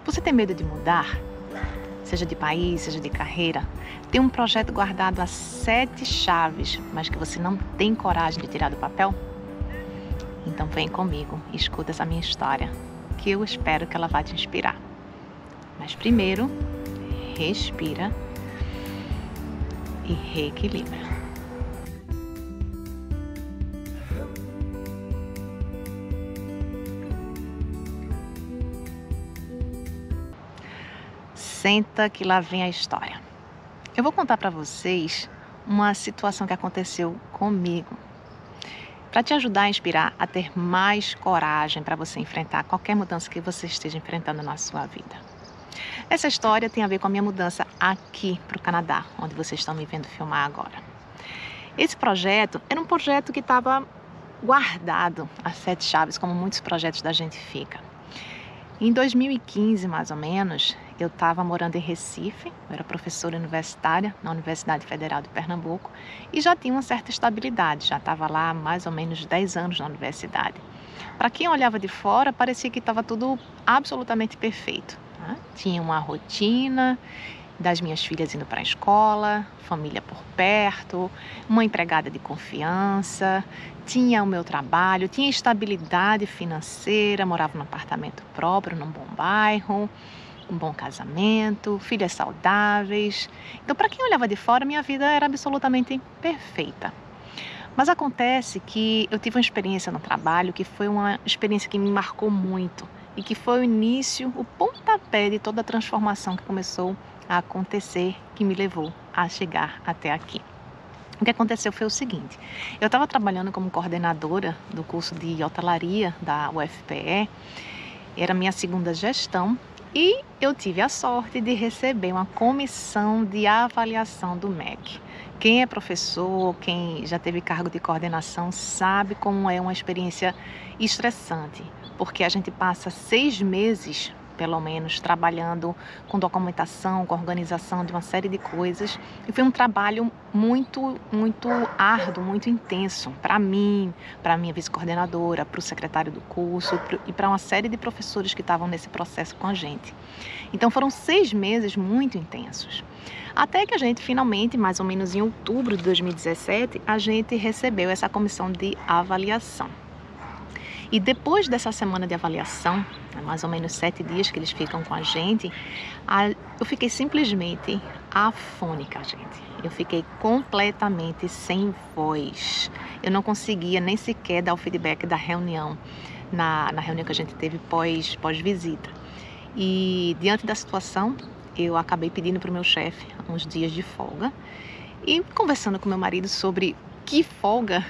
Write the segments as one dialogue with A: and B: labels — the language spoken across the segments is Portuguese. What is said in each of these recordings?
A: Você tem medo de mudar? Seja de país, seja de carreira? Tem um projeto guardado a 7 chaves, mas que você não tem coragem de tirar do papel? Então vem comigo e escuta essa minha história, que eu espero que ela vá te inspirar. Mas primeiro, respira e reequilibra. Senta que lá vem a história. Eu vou contar para vocês uma situação que aconteceu comigo, para te ajudar a inspirar a ter mais coragem para você enfrentar qualquer mudança que você esteja enfrentando na sua vida. Essa história tem a ver com a minha mudança aqui para o Canadá, onde vocês estão me vendo filmar agora. Esse projeto era um projeto que estava guardado a 7 chaves, como muitos projetos da gente fica. Em 2015, mais ou menos, eu estava morando em Recife, eu era professora universitária na Universidade Federal de Pernambuco e já tinha uma certa estabilidade, já estava lá há mais ou menos 10 anos na universidade. Para quem olhava de fora, parecia que estava tudo absolutamente perfeito, né? Tinha uma rotina das minhas filhas indo para a escola, família por perto, uma empregada de confiança, tinha o meu trabalho, tinha estabilidade financeira, morava num apartamento próprio, num bom bairro, um bom casamento, filhas saudáveis. Então, para quem olhava de fora, minha vida era absolutamente perfeita. Mas acontece que eu tive uma experiência no trabalho que foi uma experiência que me marcou muito e que foi o início, o pontapé de toda a transformação que começou a acontecer, que me levou a chegar até aqui. O que aconteceu foi o seguinte: eu estava trabalhando como coordenadora do curso de hotelaria da UFPE, era minha segunda gestão, e eu tive a sorte de receber uma comissão de avaliação do MEC. Quem é professor, quem já teve cargo de coordenação, sabe como é uma experiência estressante, porque a gente passa 6 meses, pelo menos, trabalhando com documentação, com organização de uma série de coisas. E foi um trabalho muito árduo, muito intenso para mim, para a minha vice-coordenadora, para o secretário do curso e para uma série de professores que estavam nesse processo com a gente. Então foram 6 meses muito intensos. Até que a gente finalmente, mais ou menos em outubro de 2017, a gente recebeu essa comissão de avaliação. E depois dessa semana de avaliação, mais ou menos 7 dias que eles ficam com a gente, eu fiquei simplesmente afônica, gente. Eu fiquei completamente sem voz. Eu não conseguia nem sequer dar o feedback da reunião, na reunião que a gente teve pós-visita. E diante da situação, eu acabei pedindo para o meu chefe uns dias de folga e conversando com meu marido sobre que folga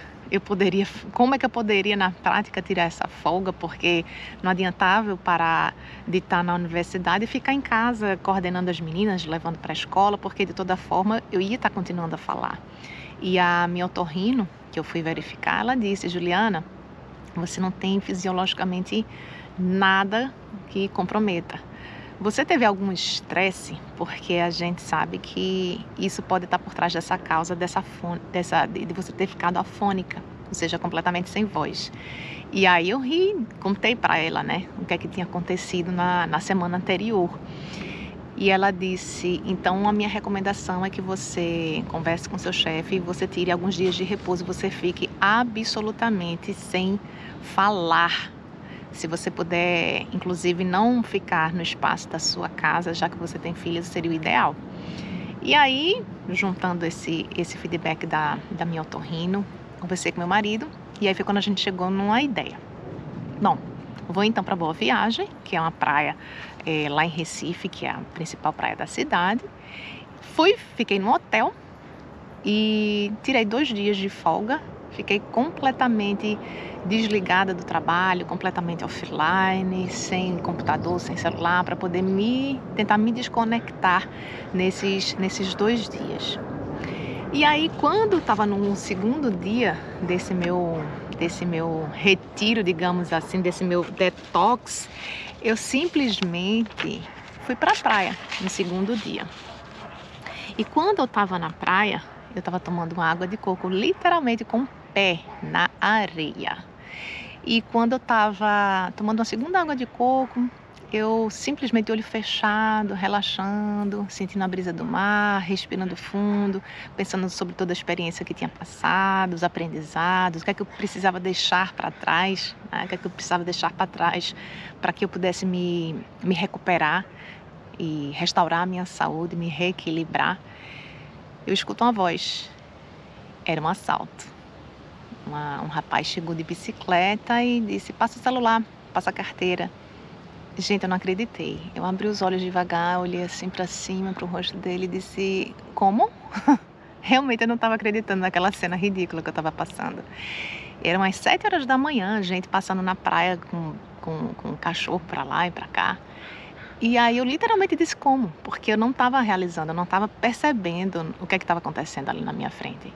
A: como é que eu poderia na prática tirar essa folga, porque não adiantava eu parar de estar na universidade e ficar em casa coordenando as meninas, levando para a escola, porque de toda forma eu ia estar continuando a falar. E a minha otorrino, que eu fui verificar, ela disse: Juliana, você não tem fisiologicamente nada que comprometa. Você teve algum estresse? Porque a gente sabe que isso pode estar por trás dessa causa, de você ter ficado afônica, ou seja, completamente sem voz. E aí eu contei para ela, né, o que é que tinha acontecido na semana anterior. E ela disse: então a minha recomendação é que você converse com seu chefe e você tire alguns dias de repouso, você fique absolutamente sem falar. Se você puder, inclusive, não ficar no espaço da sua casa, já que você tem filhos, seria o ideal. E aí, juntando esse feedback da minha otorrino, conversei com meu marido, e aí foi quando a gente chegou numa ideia. Bom, vou então para Boa Viagem, que é uma praia lá em Recife, que é a principal praia da cidade. Fiquei no hotel e tirei 2 dias de folga. Fiquei completamente desligada do trabalho, completamente offline, sem computador, sem celular, para poder tentar me desconectar nesses 2 dias. E aí, quando estava no segundo dia desse meu retiro, digamos assim, desse meu detox, eu simplesmente fui para a praia no segundo dia. E quando eu estava na praia, eu estava tomando uma água de coco, literalmente com o pé na areia. E quando eu estava tomando uma segunda água de coco, eu simplesmente olho fechado, relaxando, sentindo a brisa do mar, respirando fundo, pensando sobre toda a experiência que tinha passado, os aprendizados, o que é que eu precisava deixar para trás, né? O que é que eu precisava deixar para trás para que eu pudesse me recuperar e restaurar a minha saúde, me reequilibrar. Eu escuto uma voz. Era um assalto. Um rapaz chegou de bicicleta e disse: passa o celular, passa a carteira. Gente, eu não acreditei. Eu abri os olhos devagar, olhei assim para cima, para o rosto dele e disse: como? Realmente eu não estava acreditando naquela cena ridícula que eu estava passando. Eram umas 7 horas da manhã, gente passando na praia com um cachorro para lá e para cá. E aí eu literalmente disse como, porque eu não estava realizando, eu não estava percebendo o que é que estava acontecendo ali na minha frente.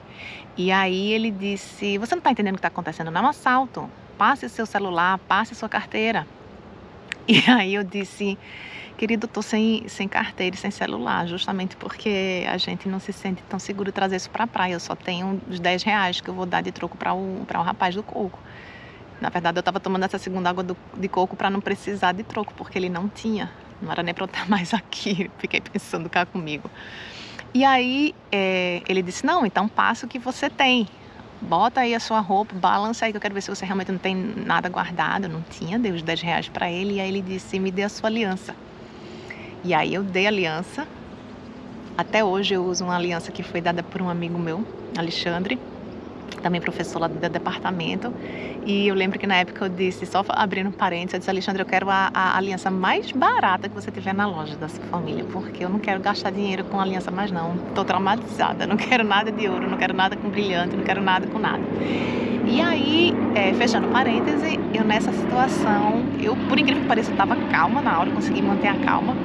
A: E aí ele disse: você não está entendendo o que está acontecendo? Não é um assalto. Passe o seu celular, passe a sua carteira. E aí eu disse: querido, estou sem carteira e sem celular, justamente porque a gente não se sente tão seguro de trazer isso para a praia. Eu só tenho os R$ 10 que eu vou dar de troco para o rapaz do coco. Na verdade, eu estava tomando essa segunda água de coco para não precisar de troco, porque ele não tinha. Não era nem para eu estar mais aqui. Fiquei pensando cá comigo. E aí ele disse: não, então passa o que você tem. Bota aí a sua roupa, balança aí que eu quero ver se você realmente não tem nada guardado. Não tinha, dei os R$ 10 para ele. E aí ele disse: me dê a sua aliança. E aí eu dei a aliança. Até hoje eu uso uma aliança que foi dada por um amigo meu, Alexandre, também professor lá do departamento. E eu lembro que na época eu disse, só abrindo um parênteses, eu disse: Alexandre, eu quero a aliança mais barata que você tiver na loja da sua família, porque eu não quero gastar dinheiro com aliança mais não. Estou traumatizada, não quero nada de ouro, não quero nada com brilhante, não quero nada com nada. E aí, fechando parêntese, eu nessa situação, por incrível que pareça, eu estava calma na hora, consegui manter a calma.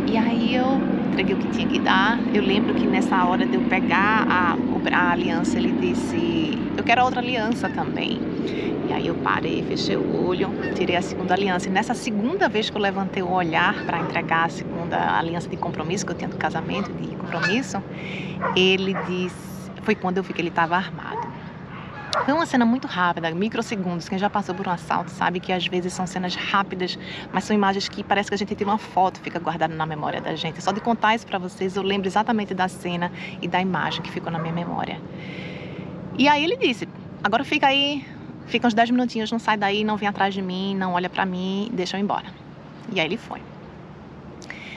A: E aí eu entreguei o que tinha que dar. Eu lembro que nessa hora de eu pegar a aliança, ele disse: eu quero a outra aliança também. E aí eu parei, fechei o olho, tirei a segunda aliança. E nessa segunda vez que eu levantei o olhar para entregar a segunda aliança de compromisso, que eu tinha do casamento, de compromisso, ele disse, foi quando eu vi que ele estava armado. Foi uma cena muito rápida, microsegundos. Quem já passou por um assalto sabe que às vezes são cenas rápidas, mas são imagens que parece que a gente tira uma foto, fica guardada na memória da gente. Só de contar isso pra vocês, eu lembro exatamente da cena e da imagem que ficou na minha memória. E aí ele disse: agora fica aí, fica uns 10 minutinhos, não sai daí, não vem atrás de mim, não olha pra mim, deixa eu ir embora. E aí ele foi.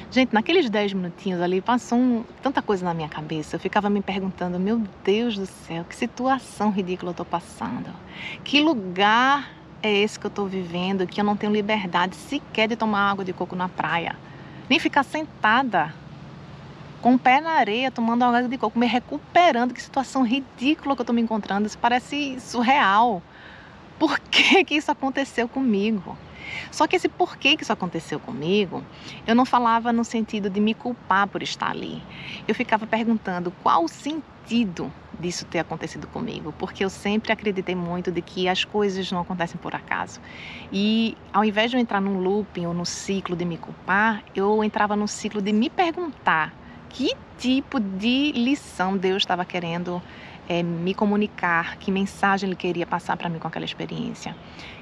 A: Gente, naqueles 10 minutinhos ali passou tanta coisa na minha cabeça. Eu ficava me perguntando: meu Deus do céu, que situação ridícula eu tô passando. Que lugar é esse que eu tô vivendo, que eu não tenho liberdade sequer de tomar água de coco na praia. Nem ficar sentada com o pé na areia, tomando água de coco, me recuperando. Que situação ridícula que eu tô me encontrando. Isso parece surreal. Por que que isso aconteceu comigo? Só que esse porquê que isso aconteceu comigo, eu não falava no sentido de me culpar por estar ali. Eu ficava perguntando qual o sentido disso ter acontecido comigo, porque eu sempre acreditei muito de que as coisas não acontecem por acaso. E ao invés de eu entrar num looping ou no ciclo de me culpar, eu entrava no ciclo de me perguntar que tipo de lição Deus estava querendo me comunicar, que mensagem Ele queria passar para mim com aquela experiência.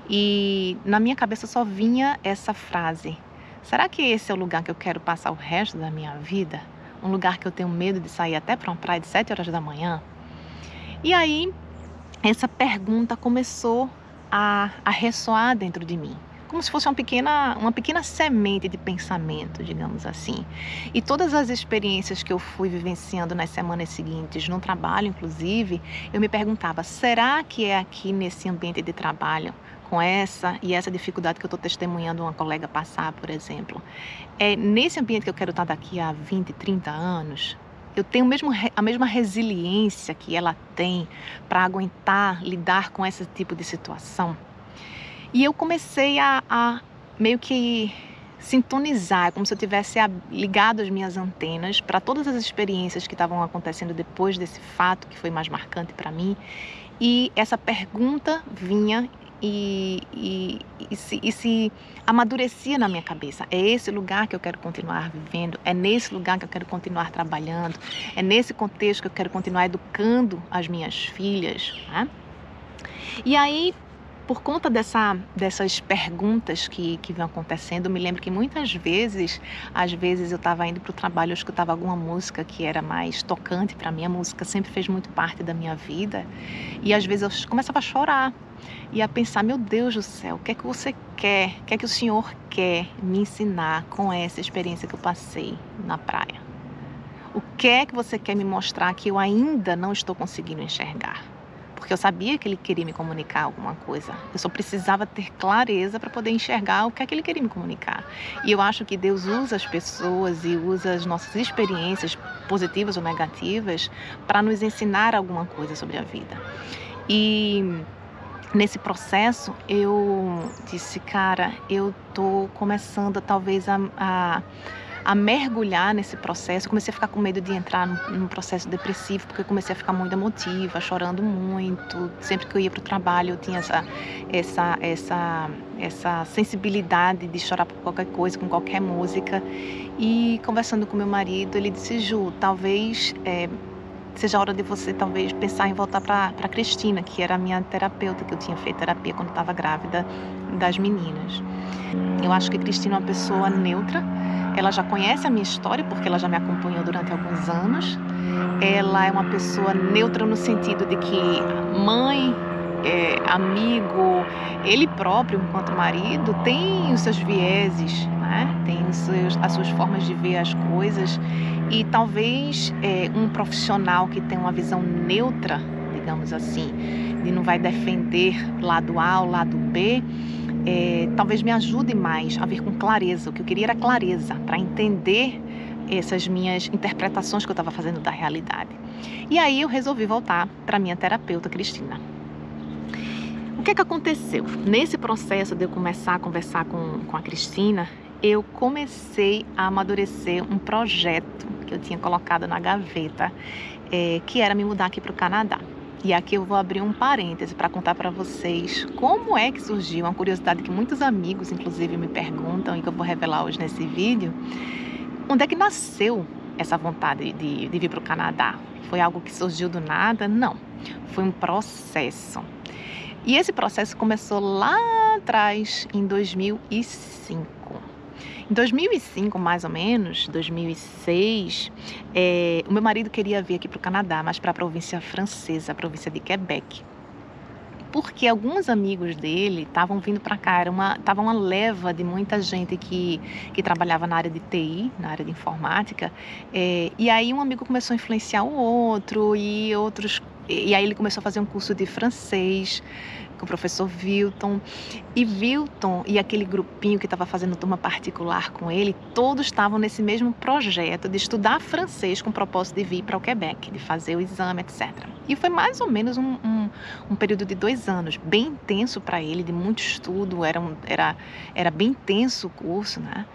A: E na minha cabeça só vinha essa frase: será que esse é o lugar que eu quero passar o resto da minha vida? Um lugar que eu tenho medo de sair até para uma praia de 7 horas da manhã? E aí essa pergunta começou a ressoar dentro de mim, como se fosse uma pequena semente de pensamento, digamos assim. E todas as experiências que eu fui vivenciando nas semanas seguintes, no trabalho inclusive, eu me perguntava: será que é aqui nesse ambiente de trabalho, com essa dificuldade que eu estou testemunhando uma colega passar, por exemplo, é nesse ambiente que eu quero estar daqui a 20, 30 anos? Eu tenho a mesma resiliência que ela tem para aguentar, lidar com esse tipo de situação? E eu comecei a meio que sintonizar, como se eu tivesse ligado as minhas antenas para todas as experiências que estavam acontecendo depois desse fato que foi mais marcante para mim. E essa pergunta vinha e se amadurecia na minha cabeça: é esse lugar que eu quero continuar vivendo, é nesse lugar que eu quero continuar trabalhando, é nesse contexto que eu quero continuar educando as minhas filhas, né? E aí por conta dessas perguntas que vão acontecendo, eu me lembro que muitas vezes, às vezes eu estava indo para o trabalho, eu escutava alguma música que era mais tocante para mim, a música sempre fez muito parte da minha vida, e às vezes eu começava a chorar e a pensar, meu Deus do céu, o que é que você quer, o que é que o Senhor quer me ensinar com essa experiência que eu passei na praia? O que é que você quer me mostrar que eu ainda não estou conseguindo enxergar? Porque eu sabia que ele queria me comunicar alguma coisa. Eu só precisava ter clareza para poder enxergar o que é que ele queria me comunicar. E eu acho que Deus usa as pessoas e usa as nossas experiências, positivas ou negativas, para nos ensinar alguma coisa sobre a vida. E nesse processo eu disse, cara, eu tô começando talvez a mergulhar nesse processo. Eu comecei a ficar com medo de entrar num processo depressivo, porque eu comecei a ficar muito emotiva, chorando muito. Sempre que eu ia para o trabalho, eu tinha essa sensibilidade de chorar por qualquer coisa, com qualquer música. E conversando com meu marido, ele disse, Ju, talvez seja a hora de você talvez pensar em voltar para Cristina, que era a minha terapeuta, que eu tinha feito terapia quando estava grávida das meninas. Eu acho que Cristina é uma pessoa neutra. Ela já conhece a minha história, porque ela já me acompanhou durante alguns anos. Ela é uma pessoa neutra no sentido de que mãe, amigo, ele próprio, enquanto marido, tem os seus vieses, né? Tem as suas formas de ver as coisas. E talvez um profissional que tem uma visão neutra, digamos assim, de não vai defender lado A ou lado B, talvez me ajude mais a ver com clareza. O que eu queria era clareza, para entender essas minhas interpretações que eu estava fazendo da realidade. E aí eu resolvi voltar para minha terapeuta, Cristina. O que é que aconteceu? Nesse processo de eu começar a conversar com a Cristina, eu comecei a amadurecer um projeto que eu tinha colocado na gaveta, que era me mudar aqui para o Canadá. E aqui eu vou abrir um parêntese para contar para vocês como é que surgiu, uma curiosidade que muitos amigos, inclusive, me perguntam e que eu vou revelar hoje nesse vídeo. Onde é que nasceu essa vontade de vir para o Canadá? Foi algo que surgiu do nada? Não, foi um processo. E esse processo começou lá atrás, em 2005. Em 2005, mais ou menos, 2006, o meu marido queria vir aqui para o Canadá, mas para a província francesa, a província de Quebec. Porque alguns amigos dele estavam vindo para cá, tava uma leva de muita gente que trabalhava na área de TI, na área de informática, e aí um amigo começou a influenciar o outro, e aí ele começou a fazer um curso de francês com o professor Wilton, e aquele grupinho que estava fazendo turma particular com ele, todos estavam nesse mesmo projeto de estudar francês com o propósito de vir para o Quebec, de fazer o exame, etc. E foi mais ou menos um período de 2 anos, bem intenso para ele, de muito estudo, era bem intenso o curso, né?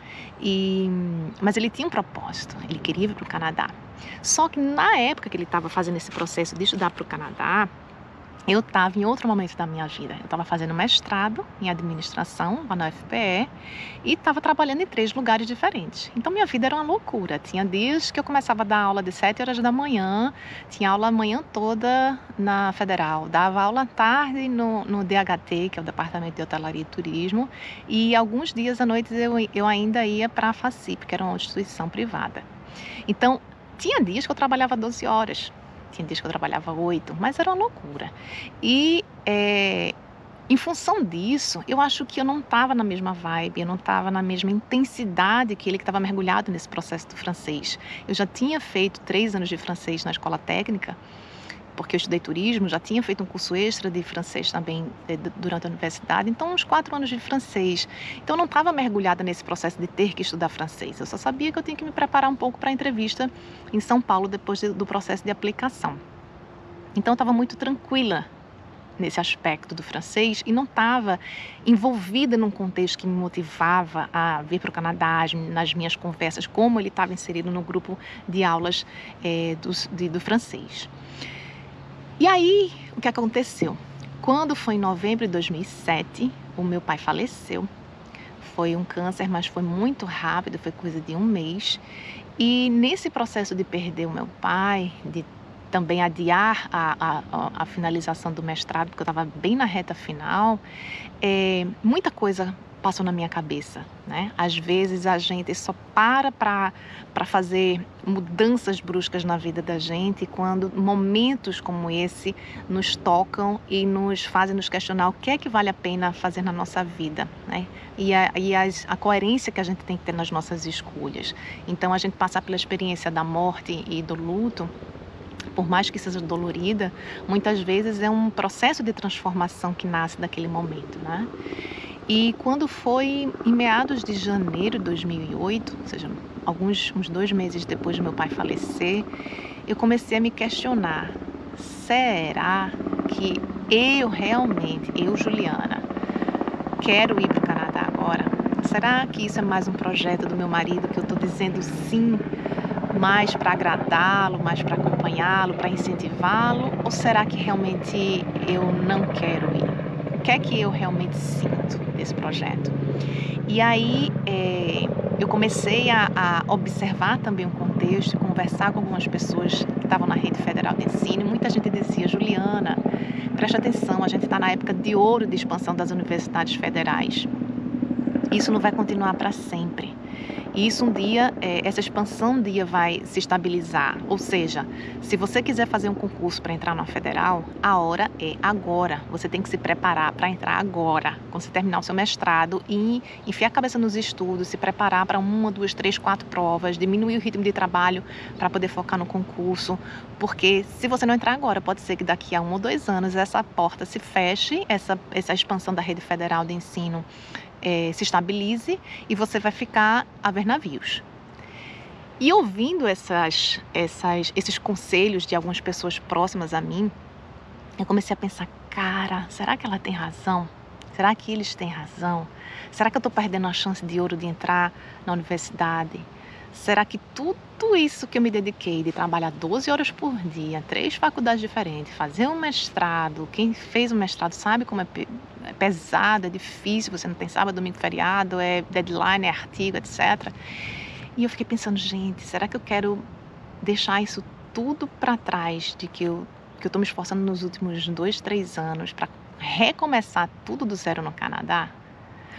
A: Mas ele tinha um propósito, ele queria vir para o Canadá. Só que na época que ele estava fazendo esse processo de estudar para o Canadá, eu estava em outro momento da minha vida. Eu estava fazendo mestrado em administração lá na UFPE e estava trabalhando em 3 lugares diferentes. Então minha vida era uma loucura. Tinha dias que eu começava a dar aula de 7 horas da manhã, tinha aula a manhã toda na Federal, dava aula à tarde no DHT, que é o Departamento de Hotelaria e Turismo, e alguns dias à noite eu ainda ia para a FACIP, que era uma instituição privada. Então tinha dias que eu trabalhava 12 horas. Tinha dias que eu trabalhava 8, mas era uma loucura. E em função disso, eu acho que eu não estava na mesma vibe, eu não estava na mesma intensidade que ele, que estava mergulhado nesse processo do francês. Eu já tinha feito 3 anos de francês na escola técnica, porque eu estudei turismo, já tinha feito um curso extra de francês também durante a universidade, então uns 4 anos de francês. Então eu não estava mergulhada nesse processo de ter que estudar francês, eu só sabia que eu tinha que me preparar um pouco para a entrevista em São Paulo depois do processo de aplicação. Então eu estava muito tranquila nesse aspecto do francês e não estava envolvida num contexto que me motivava a vir para o Canadá, nas minhas conversas, como ele estava inserido no grupo de aulas do francês. E aí, o que aconteceu? Quando foi em novembro de 2007, o meu pai faleceu. Foi um câncer, mas foi muito rápido, foi coisa de 1 mês. E nesse processo de perder o meu pai, de também adiar a finalização do mestrado, porque eu estava bem na reta final. Muita coisa passou na minha cabeça, né? Às vezes a gente só para fazer mudanças bruscas na vida da gente quando momentos como esse nos tocam e nos fazem nos questionar o que é que vale a pena fazer na nossa vida, né? E a coerência que a gente tem que ter nas nossas escolhas. Então, a gente passar pela experiência da morte e do luto, por mais que seja dolorida, muitas vezes é um processo de transformação que nasce daquele momento, né? E quando foi em meados de janeiro de 2008, ou seja, uns 2 meses depois de meu pai falecer, eu comecei a me questionar: será que eu, Juliana, quero ir para o Canadá agora? Será que isso é mais um projeto do meu marido que eu estou dizendo sim, mais para agradá-lo, mais para acompanhá-lo, para incentivá-lo? Ou será que realmente eu não quero ir? O que é que eu realmente sinto desse projeto? E aí eu comecei a observar também o contexto, conversar com algumas pessoas que estavam na rede federal de ensino. E muita gente dizia: Juliana, preste atenção, a gente está na época de ouro de expansão das universidades federais. Isso não vai continuar para sempre. E isso um dia, essa expansão um dia vai se estabilizar. Ou seja, se você quiser fazer um concurso para entrar na federal, a hora é agora. Você tem que se preparar para entrar agora. Quando você terminar o seu mestrado e enfiar a cabeça nos estudos, se preparar para 1, 2, 3, 4 provas, diminuir o ritmo de trabalho para poder focar no concurso. Porque se você não entrar agora, pode ser que daqui a 1 ou 2 anos essa porta se feche, essa expansão da rede federal de ensino se estabilize e você vai ficar a ver navios. E ouvindo esses conselhos de algumas pessoas próximas a mim, eu comecei a pensar: cara, será que ela tem razão? Será que eles têm razão? Será que eu estou perdendo a chance de ouro de entrar na universidade? Será que tudo isso que eu me dediquei, de trabalhar 12 horas por dia, 3 faculdades diferentes, fazer um mestrado, quem fez o mestrado sabe como é pesado, é difícil, você não tem sábado, domingo, feriado, é deadline, é artigo, etc. E eu fiquei pensando: gente, será que eu quero deixar isso tudo para trás, de que eu estou me esforçando nos últimos 2, 3 anos para recomeçar tudo do zero no Canadá?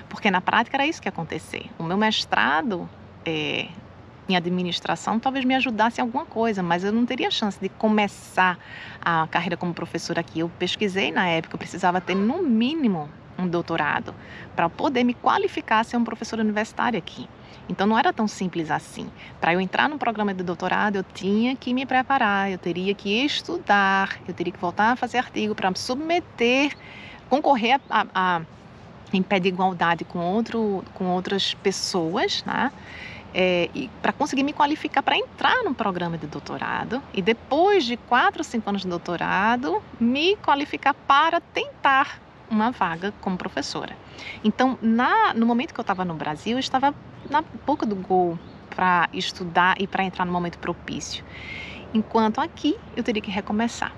A: Porque na prática era isso que ia acontecer. O meu mestrado em administração talvez me ajudasse em alguma coisa, mas eu não teria chance de começar a carreira como professora aqui. Eu pesquisei na época, eu precisava ter no mínimo um doutorado para poder me qualificar a ser uma professora universitária aqui. Então não era tão simples assim. Para eu entrar no programa de doutorado, eu tinha que me preparar, eu teria que estudar, eu teria que voltar a fazer artigo para me submeter, concorrer em pé de igualdade com outras pessoas, né? E para conseguir me qualificar para entrar no programa de doutorado e depois de 4 ou 5 anos de doutorado, me qualificar para tentar uma vaga como professora. Então, no momento que eu estava no Brasil, eu estava na boca do gol para estudar e para entrar no momento propício. Enquanto aqui, eu teria que recomeçar.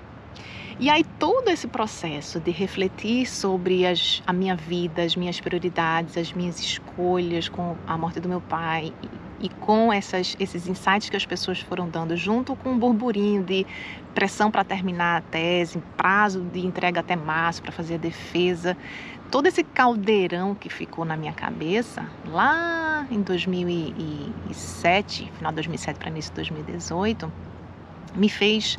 A: E aí todo esse processo de refletir sobre a minha vida, as minhas prioridades, as minhas escolhas com a morte do meu pai e com esses insights que as pessoas foram dando, junto com um burburinho de pressão para terminar a tese, prazo de entrega até março para fazer a defesa, todo esse caldeirão que ficou na minha cabeça lá em 2007, final de 2007 para início de 2018, me fez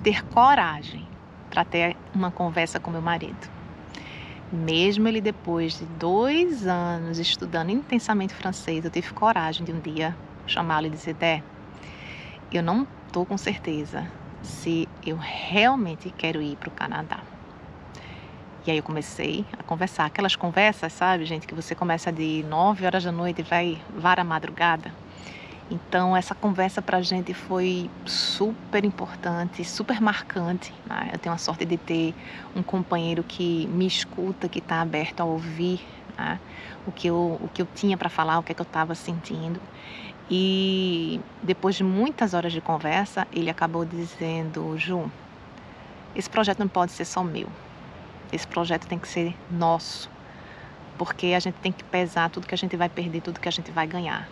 A: ter coragem para ter uma conversa com meu marido. Mesmo ele, depois de 2 anos estudando intensamente francês, eu tive coragem de um dia chamá-lo e dizer: Dé, eu não estou com certeza se eu realmente quero ir para o Canadá. E aí eu comecei a conversar, aquelas conversas, sabe, gente, que você começa de 9 horas da noite e vai vara a madrugada. Então, essa conversa para a gente foi super importante, super marcante, né? Eu tenho a sorte de ter um companheiro que me escuta, que está aberto a ouvir, né? o que eu tinha para falar, o que é que eu estava sentindo. E depois de muitas horas de conversa, ele acabou dizendo: Ju, esse projeto não pode ser só meu. Esse projeto tem que ser nosso, porque a gente tem que pesar tudo que a gente vai perder, tudo que a gente vai ganhar.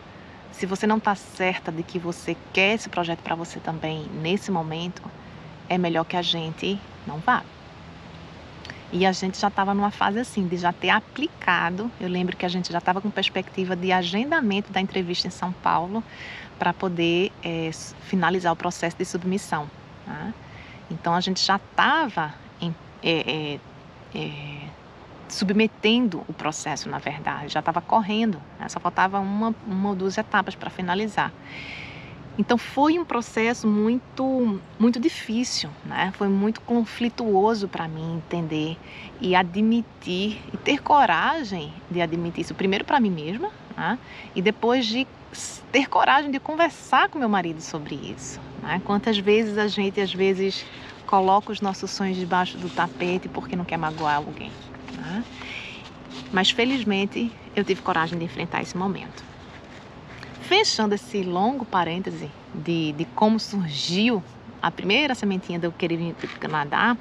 A: Se você não está certa de que você quer esse projeto para você também nesse momento, é melhor que a gente não vá. E a gente já estava numa fase assim, de já ter aplicado. Eu lembro que a gente já estava com perspectiva de agendamento da entrevista em São Paulo para poder finalizar o processo de submissão, tá? Então a gente já estava submetendo o processo, na verdade, já estava correndo, né? Só faltava uma ou duas etapas para finalizar. Então foi um processo muito, muito difícil, né? Foi muito conflituoso para mim entender e admitir, e ter coragem de admitir isso, primeiro para mim mesma, né? E depois de ter coragem de conversar com meu marido sobre isso, né? Quantas vezes a gente, às vezes, coloca os nossos sonhos debaixo do tapete porque não quer magoar alguém, né? Mas felizmente eu tive coragem de enfrentar esse momento. Fechando esse longo parêntese de como surgiu a primeira sementinha de eu querer vir para o Canadá,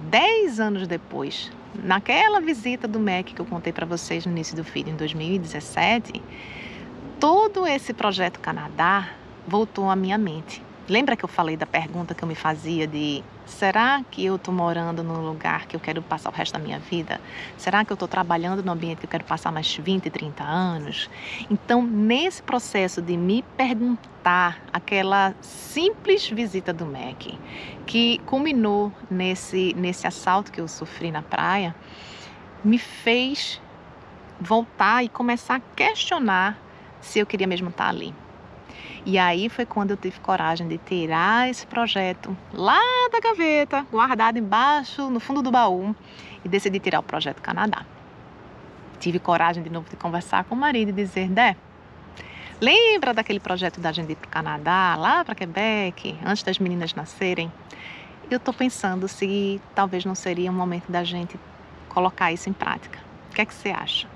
A: 10 anos depois, naquela visita do MEC que eu contei para vocês no início do vídeo, em 2017, todo esse projeto Canadá voltou à minha mente. Lembra que eu falei da pergunta que eu me fazia de: será que eu estou morando num lugar que eu quero passar o resto da minha vida? Será que eu estou trabalhando no ambiente que eu quero passar mais 20, 30 anos? Então, nesse processo de me perguntar, aquela simples visita do MEC, que culminou nesse assalto que eu sofri na praia, me fez voltar e começar a questionar se eu queria mesmo estar ali. E aí foi quando eu tive coragem de tirar esse projeto lá da gaveta, guardado embaixo, no fundo do baú, e decidi tirar o projeto Canadá. Tive coragem de novo de conversar com o marido e dizer: Dé, lembra daquele projeto da gente ir para o Canadá, lá para Quebec, antes das meninas nascerem? Eu estou pensando se talvez não seria um momento da gente colocar isso em prática. O que é que você acha?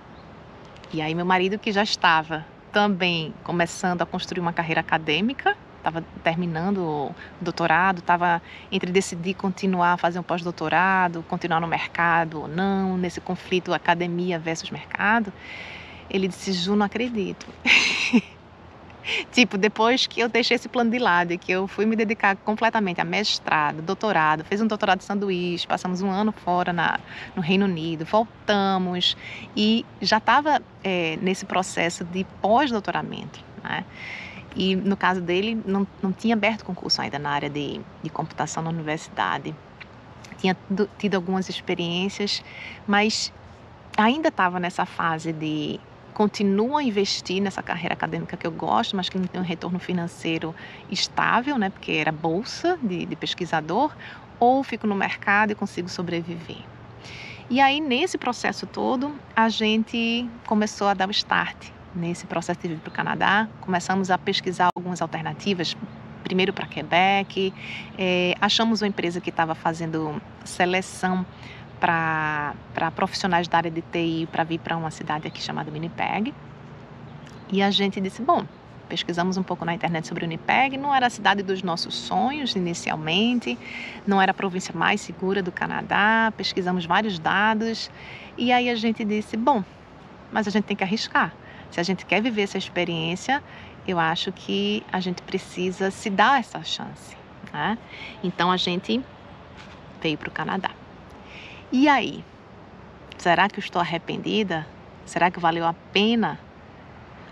A: E aí meu marido, que já estava também começando a construir uma carreira acadêmica, estava terminando o doutorado, estava entre decidir continuar a fazer um pós-doutorado, continuar no mercado ou não, nesse conflito academia versus mercado. Ele disse: Ju, não acredito. Tipo, depois que eu deixei esse plano de lado e que eu fui me dedicar completamente a mestrado, doutorado, fiz um doutorado de sanduíche, passamos um ano fora no Reino Unido, voltamos e já estava nesse processo de pós-doutoramento, né? E no caso dele, não tinha aberto concurso ainda na área de computação na universidade. Tinha tido algumas experiências, mas ainda estava nessa fase de continuo a investir nessa carreira acadêmica que eu gosto, mas que não tem um retorno financeiro estável, né? Porque era bolsa de pesquisador, ou fico no mercado e consigo sobreviver. E aí, nesse processo todo, a gente começou a dar o start nesse processo de vir para o Canadá. Começamos a pesquisar algumas alternativas, primeiro para Quebec, achamos uma empresa que estava fazendo seleção para profissionais da área de TI para vir para uma cidade aqui chamada Winnipeg. E a gente disse: bom, pesquisamos um pouco na internet sobre Winnipeg, não era a cidade dos nossos sonhos inicialmente, não era a província mais segura do Canadá, pesquisamos vários dados e aí a gente disse: bom, mas a gente tem que arriscar. Se a gente quer viver essa experiência, eu acho que a gente precisa se dar essa chance, né? Então a gente veio para o Canadá. E aí, será que eu estou arrependida? Será que valeu a pena?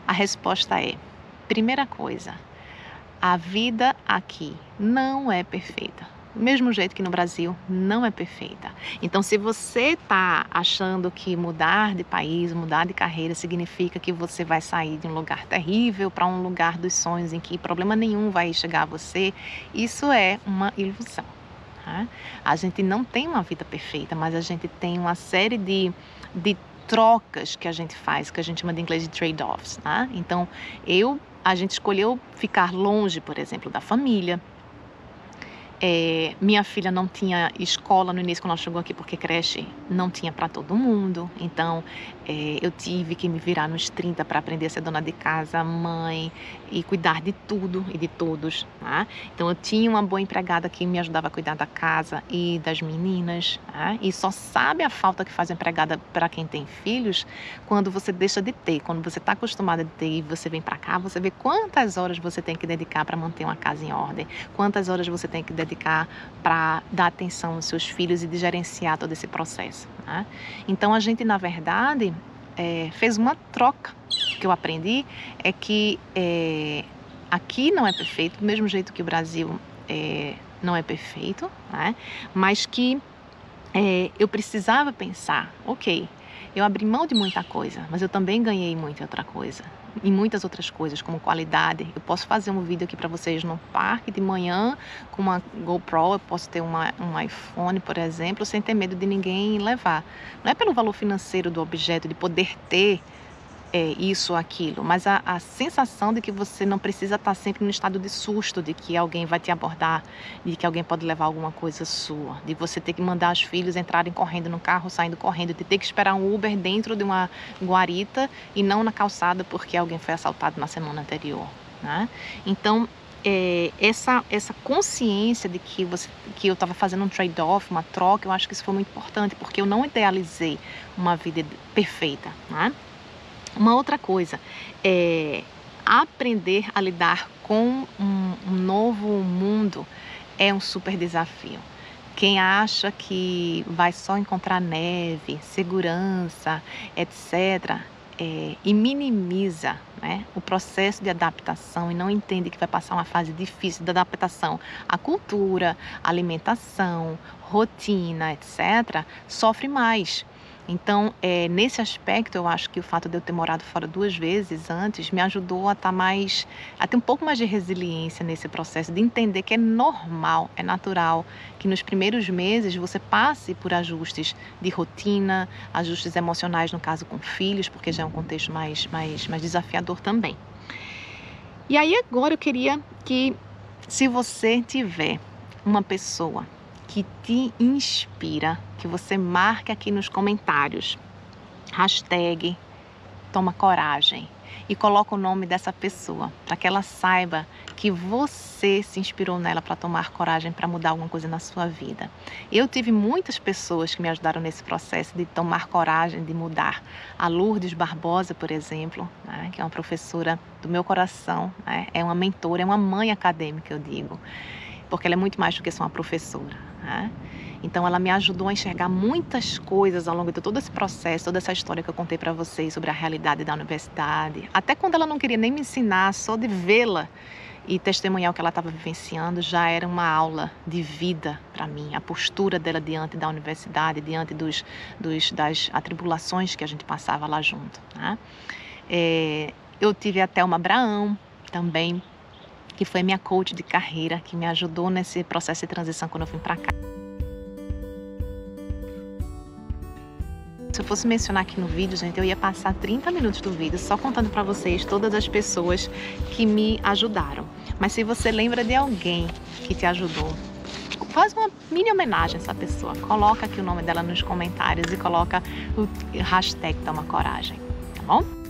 A: A resposta é: primeira coisa, a vida aqui não é perfeita. Do mesmo jeito que no Brasil não é perfeita. Então, se você está achando que mudar de país, mudar de carreira significa que você vai sair de um lugar terrível para um lugar dos sonhos em que problema nenhum vai chegar a você, isso é uma ilusão. A gente não tem uma vida perfeita, mas a gente tem uma série de trocas que a gente faz, que a gente chama de inglês de trade-offs, né? Então, a gente escolheu ficar longe, por exemplo, da família. Minha filha não tinha escola no início quando ela chegou aqui, porque creche não tinha para todo mundo. Então, eu tive que me virar nos 30 para aprender a ser dona de casa, mãe e cuidar de tudo e de todos, tá? Então, eu tinha uma boa empregada que me ajudava a cuidar da casa e das meninas, tá? E só sabe a falta que faz a empregada para quem tem filhos quando você deixa de ter. Quando você está acostumada a ter e você vem para cá, você vê quantas horas você tem que dedicar para manter uma casa em ordem, quantas horas você tem que dedicar dedicar para dar atenção aos seus filhos e de gerenciar todo esse processo, né? Então a gente, na verdade, fez uma troca. O que eu aprendi é que aqui não é perfeito, do mesmo jeito que o Brasil não é perfeito, né? Mas que eu precisava pensar, ok, eu abri mão de muita coisa, mas eu também ganhei muita outra coisa. E muitas outras coisas, como qualidade. Eu posso fazer um vídeo aqui para vocês no parque de manhã com uma GoPro, eu posso ter um iPhone, por exemplo, sem ter medo de ninguém levar. Não é pelo valor financeiro do objeto, de poder ter isso ou aquilo, mas a sensação de que você não precisa estar sempre no estado de susto, de que alguém vai te abordar, de que alguém pode levar alguma coisa sua, de você ter que mandar os filhos entrarem correndo no carro, saindo correndo, de ter que esperar um Uber dentro de uma guarita e não na calçada porque alguém foi assaltado na semana anterior, né? Então, essa consciência de que eu estava fazendo um trade-off, uma troca, eu acho que isso foi muito importante, porque eu não idealizei uma vida perfeita, né? Uma outra coisa é aprender a lidar com um novo mundo é um super desafio. Quem acha que vai só encontrar neve, segurança, etc., e minimiza, né, o processo de adaptação e não entende que vai passar uma fase difícil de adaptação à cultura, alimentação, rotina, etc., sofre mais. Então, nesse aspecto, eu acho que o fato de eu ter morado fora 2 vezes antes me ajudou a ter um pouco mais de resiliência nesse processo, de entender que é normal, é natural, que nos primeiros meses você passe por ajustes de rotina, ajustes emocionais, no caso com filhos, porque já é um contexto mais desafiador também. E aí agora eu queria que, se você tiver uma pessoa que te inspira, que você marque aqui nos comentários, hashtag toma coragem, e coloca o nome dessa pessoa, para que ela saiba que você se inspirou nela para tomar coragem, para mudar alguma coisa na sua vida. Eu tive muitas pessoas que me ajudaram nesse processo de tomar coragem, de mudar. A Lourdes Barbosa, por exemplo, né, que é uma professora do meu coração, né, é uma mentora, é uma mãe acadêmica, eu digo, porque ela é muito mais do que só uma professora, né? Então ela me ajudou a enxergar muitas coisas ao longo de todo esse processo, toda essa história que eu contei para vocês sobre a realidade da universidade. Até quando ela não queria nem me ensinar, só de vê-la e testemunhar o que ela estava vivenciando, já era uma aula de vida para mim. A postura dela diante da universidade, diante das atribulações que a gente passava lá junto, né? Eu tive a Thelma Abraão também, que foi minha coach de carreira, que me ajudou nesse processo de transição quando eu vim para cá. Se eu fosse mencionar aqui no vídeo, gente, eu ia passar 30 minutos do vídeo só contando para vocês todas as pessoas que me ajudaram. Mas se você lembra de alguém que te ajudou, faz uma mini homenagem a essa pessoa. Coloca aqui o nome dela nos comentários e coloca o hashtag Toma Coragem, tá bom?